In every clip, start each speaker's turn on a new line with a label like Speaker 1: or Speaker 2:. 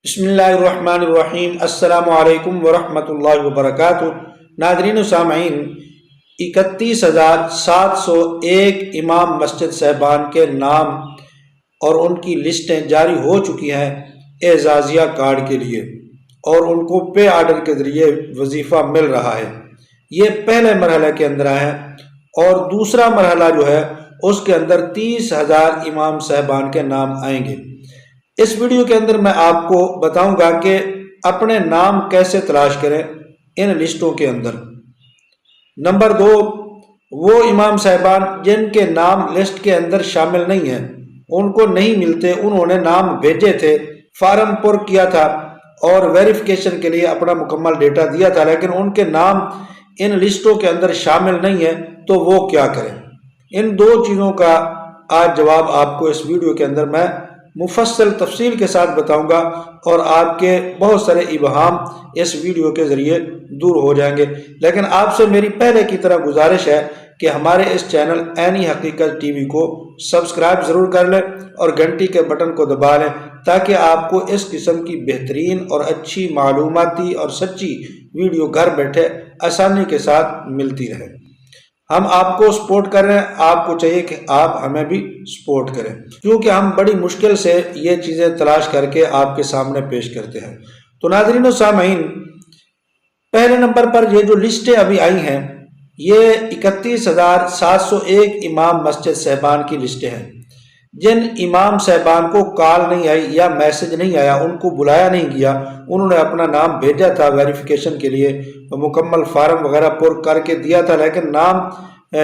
Speaker 1: بسم اللہ الرحمن الرحیم۔ السلام علیکم ورحمۃ اللہ وبرکاتہ۔ ناظرین و سامعین، 31,701 امام مسجد صاحبان کے نام اور ان کی لسٹیں جاری ہو چکی ہیں اعزازیہ کارڈ کے لیے، اور ان کو پے آرڈر کے ذریعے وظیفہ مل رہا ہے۔ یہ پہلے مرحلے کے اندر ہیں، اور دوسرا مرحلہ جو ہے اس کے اندر 30,000 امام صاحبان کے نام آئیں گے۔ اس ویڈیو کے اندر میں آپ کو بتاؤں گا کہ اپنے نام کیسے تلاش کریں ان لسٹوں کے اندر۔ نمبر 2، وہ امام صاحبان جن کے نام لسٹ کے اندر شامل نہیں ہیں، ان کو نہیں ملتے، انہوں نے نام بھیجے تھے، فارم پر کیا تھا اور ویریفیکیشن کے لیے اپنا مکمل ڈیٹا دیا تھا، لیکن ان کے نام ان لسٹوں کے اندر شامل نہیں ہے، تو وہ کیا کریں؟ ان دو چیزوں کا آج جواب آپ کو اس ویڈیو کے اندر میں مفصل تفصیل کے ساتھ بتاؤں گا، اور آپ کے بہت سارے ابہام اس ویڈیو کے ذریعے دور ہو جائیں گے۔ لیکن آپ سے میری پہلے کی طرح گزارش ہے کہ ہمارے اس چینل عینی حقیقت ٹی وی کو سبسکرائب ضرور کر لیں اور گھنٹی کے بٹن کو دبا لیں، تاکہ آپ کو اس قسم کی بہترین اور اچھی معلوماتی اور سچی ویڈیو گھر بیٹھے آسانی کے ساتھ ملتی رہے۔ ہم آپ کو سپورٹ کر رہے ہیں، آپ کو چاہیے کہ آپ ہمیں بھی سپورٹ کریں، کیونکہ ہم بڑی مشکل سے یہ چیزیں تلاش کر کے آپ کے سامنے پیش کرتے ہیں۔ تو ناظرین و سامعین، پہلے نمبر پر یہ جو لسٹیں ابھی آئی ہیں، یہ 31,701 امام مسجد صاحبان کی لسٹیں ہیں۔ جن امام صاحبان کو کال نہیں آئی یا میسج نہیں آیا، ان کو بلایا نہیں گیا، انہوں نے اپنا نام بھیجا تھا ویریفیکیشن کے لیے، مکمل فارم وغیرہ پر کر کے دیا تھا، لیکن نام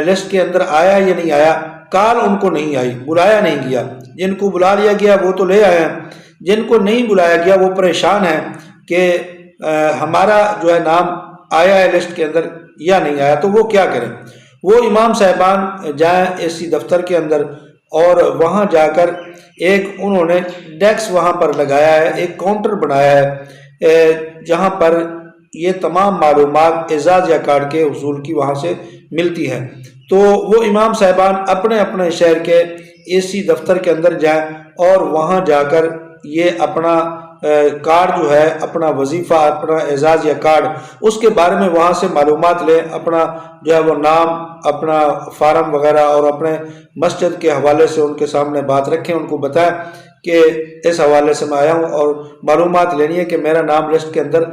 Speaker 1: لسٹ کے اندر آیا یا نہیں آیا، کال ان کو نہیں آئی، بلایا نہیں گیا۔ جن کو بلا لیا گیا وہ تو لے آئے ہیں، جن کو نہیں بلایا گیا وہ پریشان ہیں کہ ہمارا جو ہے نام آیا ہے لسٹ کے اندر یا نہیں آیا، تو وہ کیا کریں؟ وہ امام صاحبان جائیں AC دفتر کے اندر، اور وہاں جا کر ایک انہوں نے ڈیسک وہاں پر لگایا ہے، ایک کاؤنٹر بنایا ہے جہاں پر یہ تمام معلومات اعزازیہ کارڈ کے حصول کی وہاں سے ملتی ہے۔ تو وہ امام صاحبان اپنے اپنے شہر کے AC دفتر کے اندر جائیں اور وہاں جا کر یہ اپنا کارڈ جو ہے، اپنا وظیفہ، اپنا اعزازیہ کارڈ، اس کے بارے میں وہاں سے معلومات لیں، اپنا جو ہے وہ نام، اپنا فارم وغیرہ، اور اپنے مسجد کے حوالے سے ان کے سامنے بات رکھیں، ان کو بتائیں کہ اس حوالے سے میں آیا ہوں اور معلومات لینی ہے کہ میرا نام لسٹ کے اندر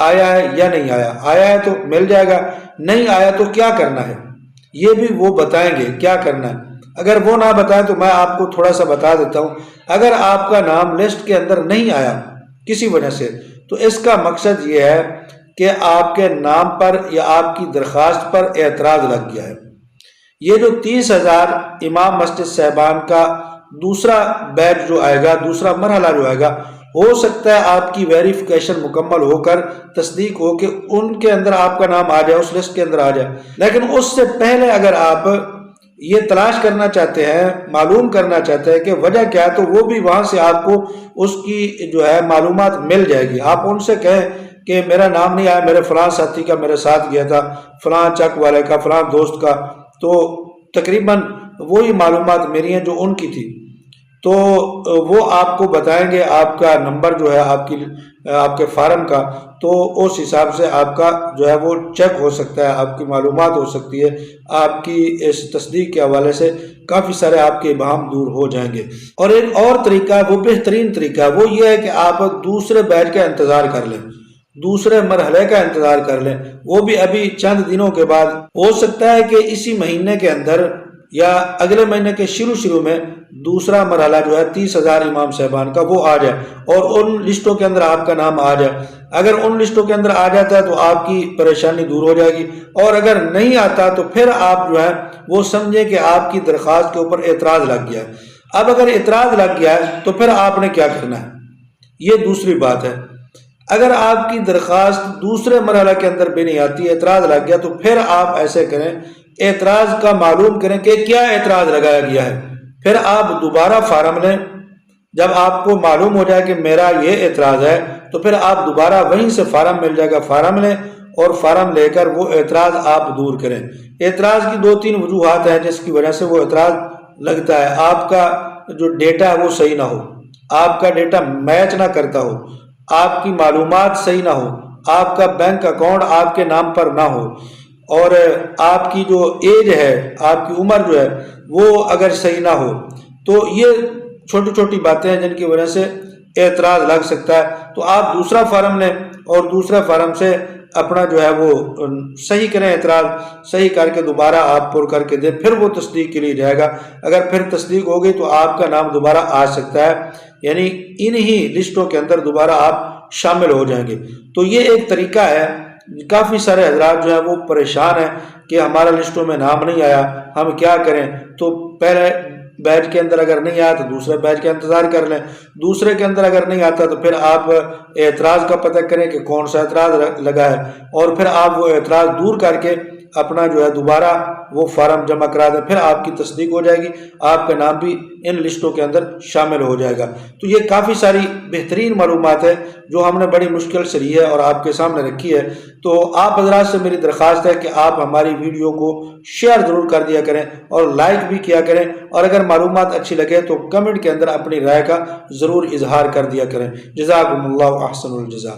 Speaker 1: آیا ہے یا نہیں آیا۔ آیا ہے تو مل جائے گا، نہیں آیا تو کیا کرنا ہے، یہ بھی وہ بتائیں گے کیا کرنا ہے۔ اگر وہ نہ بتائیں تو میں آپ کو تھوڑا سا بتا دیتا ہوں۔ اگر آپ کا نام لسٹ کے اندر نہیں آیا کسی وجہ سے، تو اس کا مقصد یہ ہے کہ آپ کے نام پر یا آپ کی درخواست پر اعتراض لگ گیا ہے۔ یہ جو 30,000 امام مسجد صاحبان کا دوسرا بیچ جو آئے گا، دوسرا مرحلہ جو آئے گا، ہو سکتا ہے آپ کی ویریفیکیشن مکمل ہو کر تصدیق ہو کہ ان کے اندر آپ کا نام آ جائے، اس لسٹ کے اندر آ جائے، لیکن اس سے پہلے اگر آپ یہ تلاش کرنا چاہتے ہیں، معلوم کرنا چاہتے ہیں کہ وجہ کیا ہے، تو وہ بھی وہاں سے آپ کو اس کی جو ہے معلومات مل جائے گی۔ آپ ان سے کہیں کہ میرا نام نہیں آیا، میرے فلاں ساتھی کا میرے ساتھ گیا تھا، فلاں چک والے کا، فلاں دوست کا، تو تقریباً وہی معلومات میری ہیں جو ان کی تھی، تو وہ آپ کو بتائیں گے آپ کا نمبر جو ہے آپ کے فارم کا، تو اس حساب سے آپ کا جو ہے وہ چیک ہو سکتا ہے، آپ کی معلومات ہو سکتی ہے، آپ کی اس تصدیق کے حوالے سے کافی سارے آپ کے ابہام دور ہو جائیں گے۔ اور ایک اور طریقہ ہے، وہ بہترین طریقہ ہے، وہ یہ ہے کہ آپ دوسرے بیچ کا انتظار کر لیں، دوسرے مرحلے کا انتظار کر لیں، وہ بھی ابھی چند دنوں کے بعد ہو سکتا ہے کہ اسی مہینے کے اندر یا اگلے مہینے کے شروع میں دوسرا مرحلہ جو ہے 30,000 امام صاحبان کا وہ آ جائے، اور ان لسٹوں کے اندر آپ کا نام آ جائے۔ اگر ان لسٹوں کے اندر آ جاتا ہے تو آپ کی پریشانی دور ہو جائے گی، اور اگر نہیں آتا تو پھر آپ جو ہے وہ سمجھیں کہ آپ کی درخواست کے اوپر اعتراض لگ گیا ہے۔ اب اگر اعتراض لگ گیا ہے تو پھر آپ نے کیا کرنا ہے، یہ دوسری بات ہے۔ اگر آپ کی درخواست دوسرے مرحلہ کے اندر بھی نہیں آتی، اعتراض لگ گیا، تو پھر آپ ایسے کریں، اعتراض کا معلوم کریں کہ کیا اعتراض لگایا گیا ہے، پھر آپ دوبارہ فارم لیں۔ جب آپ کو معلوم ہو جائے کہ میرا یہ اعتراض ہے، تو پھر آپ دوبارہ وہیں سے فارم مل جائے گا، فارم لیں، اور فارم لے کر وہ اعتراض آپ دور کریں۔ اعتراض کی 2-3 وجوہات ہیں جس کی وجہ سے وہ اعتراض لگتا ہے۔ آپ کا جو ڈیٹا ہے وہ صحیح نہ ہو، آپ کا ڈیٹا میچ نہ کرتا ہو، آپ کی معلومات صحیح نہ ہو، آپ کا بینک اکاؤنٹ آپ کے نام پر نہ ہو، اور آپ کی جو ایج ہے، آپ کی عمر جو ہے وہ اگر صحیح نہ ہو، تو یہ چھوٹی چھوٹی باتیں ہیں جن کی وجہ سے اعتراض لگ سکتا ہے۔ تو آپ دوسرا فارم لیں اور دوسرے فارم سے اپنا جو ہے وہ صحیح کریں، اعتراض صحیح کر کے دوبارہ آپ پر کر کے دیں، پھر وہ تصدیق کے لیے جائے گا۔ اگر پھر تصدیق ہوگی تو آپ کا نام دوبارہ آ سکتا ہے، یعنی انہی لسٹوں کے اندر دوبارہ آپ شامل ہو جائیں گے۔ تو یہ ایک طریقہ ہے۔ کافی سارے حضرات جو ہیں وہ پریشان ہیں کہ ہمارا لسٹوں میں نام نہیں آیا، ہم کیا کریں؟ تو پہلے بیچ کے اندر اگر نہیں آیا تو دوسرے بیچ کا انتظار کر لیں، دوسرے کے اندر اگر نہیں آتا تو پھر آپ اعتراض کا پتہ کریں کہ کون سا اعتراض لگا ہے، اور پھر آپ وہ اعتراض دور کر کے اپنا جو ہے دوبارہ وہ فارم جمع کرا دیں، پھر آپ کی تصدیق ہو جائے گی، آپ کا نام بھی ان لسٹوں کے اندر شامل ہو جائے گا۔ تو یہ کافی ساری بہترین معلومات ہے جو ہم نے بڑی مشکل سے لی ہے اور آپ کے سامنے رکھی ہے۔ تو آپ حضرات سے میری درخواست ہے کہ آپ ہماری ویڈیو کو شیئر ضرور کر دیا کریں اور لائک بھی کیا کریں، اور اگر معلومات اچھی لگے تو کمنٹ کے اندر اپنی رائے کا ضرور اظہار کر دیا کریں۔ جزاکم اللہ احسن الجزاء۔